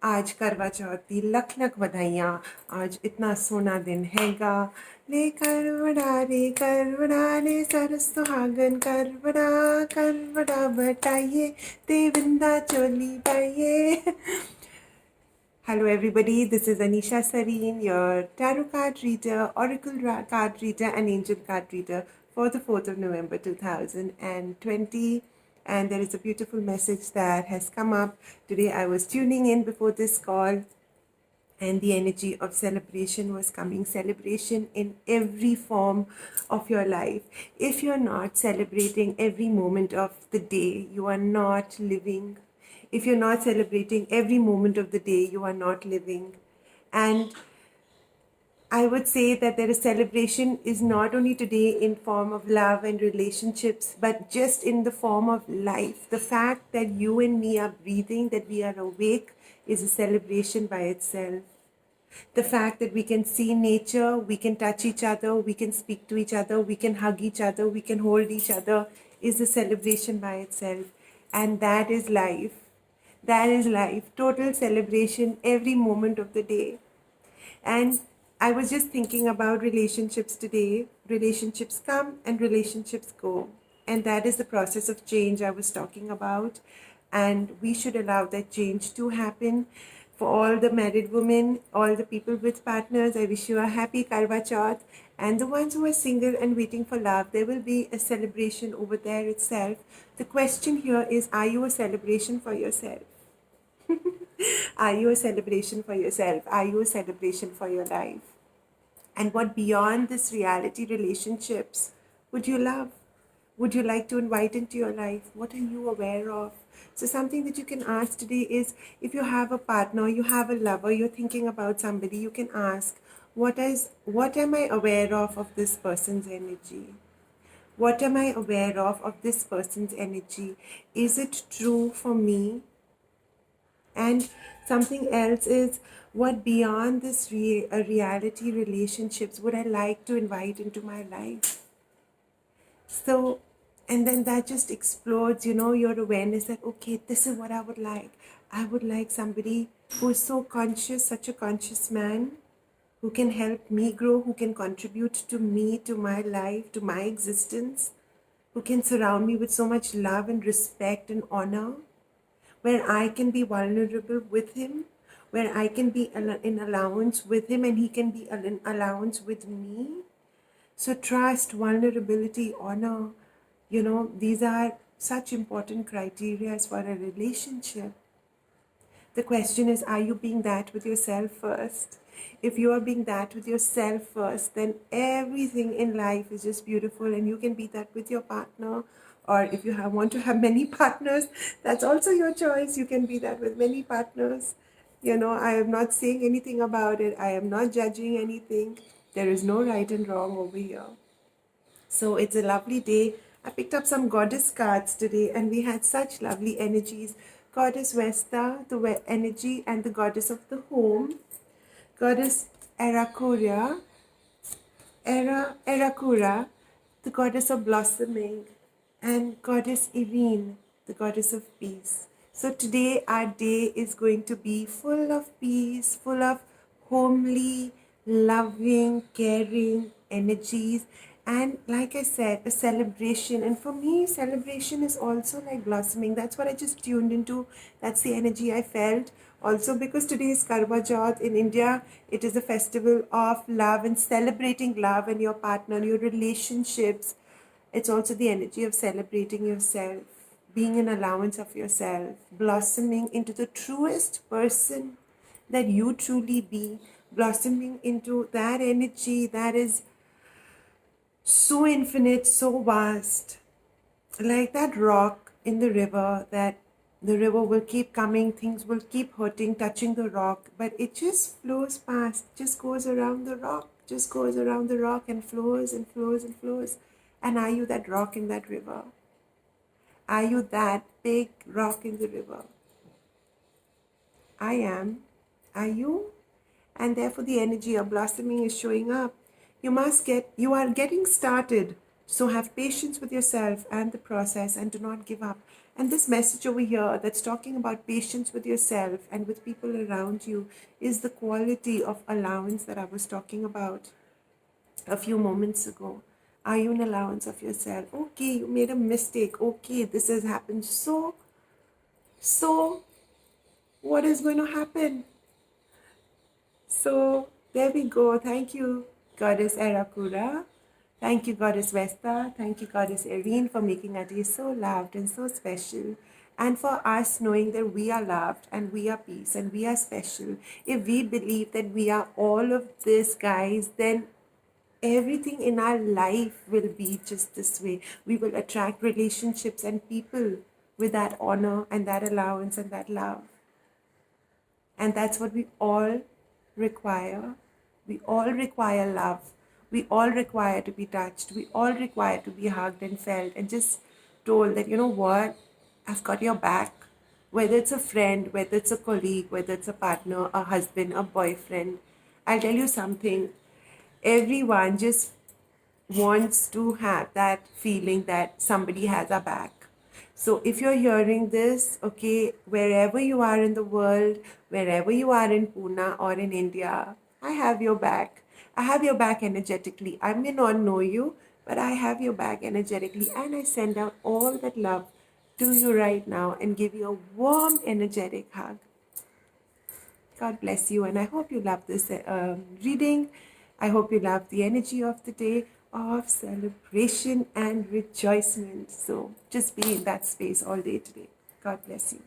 आज करवा चौथ दी लख लख बधाइयाँ। आज इतना सोना दिन हैगा। ले करवड़ा रे सरस सुहागन करवड़ा बटाइए देविंदा चोली पाइए। Hello everybody, this is Anisha Sareen, your tarot card reader, oracle card reader and angel card reader for the 4th of November 2020. And there is a beautiful message that has come up. Today I was tuning in before this call and the energy of celebration was coming. Celebration in every form of your life. If you're not celebrating every moment of the day, you are not living. If you're not celebrating every moment of the day, you are not living. And I would say that there is celebration is not only today in form of love and relationships, but just in the form of life. The fact that you and me are breathing, that we are awake, is a celebration by itself. The fact that we can see nature, we can touch each other, we can speak to each other, we can hug each other, we can hold each other, is a celebration by itself. And that is life. That is life. Total celebration every moment of the day. And I was just thinking about relationships today. Relationships come and relationships go. And that is the process of change I was talking about. And we should allow that change to happen. For all the married women, all the people with partners, I wish you a happy Karwa Chauth. And the ones who are single and waiting for love, there will be a celebration over there itself. The question here is, are you a celebration for yourself? Are you a celebration for yourself? Are you a celebration for your life? And what beyond this reality relationships would you love? Would you like to invite into your life? What are you aware of? So something that you can ask today is, if you have a partner, you have a lover, you're thinking about somebody, you can ask, what am I aware of this person's energy? What am I aware of this person's energy? Is it true for me? And something else is, what beyond this reality relationships would I like to invite into my life? So, and then that just explodes, your awareness that, okay, this is what I would like. I would like somebody who is so conscious, such a conscious man, who can help me grow, who can contribute to me, to my life, to my existence, who can surround me with so much love and respect and honor, where I can be vulnerable with him, where I can be in allowance with him and he can be in allowance with me. So trust, vulnerability, honor, these are such important criteria for a relationship. The question is, are you being that with yourself first? If you are being that with yourself first, then everything in life is just beautiful, and you can be that with your partner. Or if you want to have many partners, that's also your choice. You can be that with many partners. I am not saying anything about it. I am not judging anything. There is no right and wrong over here. So it's a lovely day. I picked up some goddess cards today and we had such lovely energies. Goddess Vesta, the energy and the goddess of the home. Goddess Erakura, the goddess of blossoming. And Goddess Irene, the goddess of peace. So today our day is going to be full of peace, full of homely, loving, caring energies. And like I said, a celebration. And for me, celebration is also like blossoming. That's what I just tuned into. That's the energy I felt. Also, because today is Karwa Chauth in India, it is a festival of love and celebrating love and your partner, your relationships. It's also the energy of celebrating yourself, being an allowance of yourself, blossoming into the truest person that you truly be, blossoming into that energy that is so infinite, so vast, like that rock in the river, that the river will keep coming, things will keep hurting, touching the rock, but it just flows past, just goes around the rock, just goes around the rock and flows and flows and flows. And are you that rock in that river? Are you that big rock in the river? I am. Are you? And therefore the energy of blossoming is showing up. You are getting started So have patience with yourself and the process and do not give up. And this message over here that's talking about patience with yourself and with people around you is the quality of allowance that I was talking about a few moments ago. Are you an allowance of yourself? Okay, you made a mistake. Okay, this has happened. So what is going to happen? So there we go. Thank you, Goddess Arakura. Thank you, Goddess Vesta. Thank you, Goddess Erin, for making our day so loved and so special. And for us knowing that we are loved and we are peace and we are special. If we believe that we are all of this, guys, then everything in our life will be just this way. We will attract relationships and people with that honor and that allowance and that love. And that's what we all require. We all require love. We all require to be touched. We all require to be hugged and felt and just told that, you know what, I've got your back. Whether it's a friend, whether it's a colleague, whether it's a partner, a husband, a boyfriend. I'll tell you something. Everyone just wants to have that feeling that somebody has our back. So if you're hearing this, okay, wherever you are in the world, wherever you are in Pune or in India, I have your back. I have your back energetically. I may not know you, but I have your back energetically, and I send out all that love to you right now and give you a warm, energetic hug. God bless you, and I hope you love this reading. I hope you love the energy of the day of celebration and rejoicement. So just be in that space all day today. God bless you.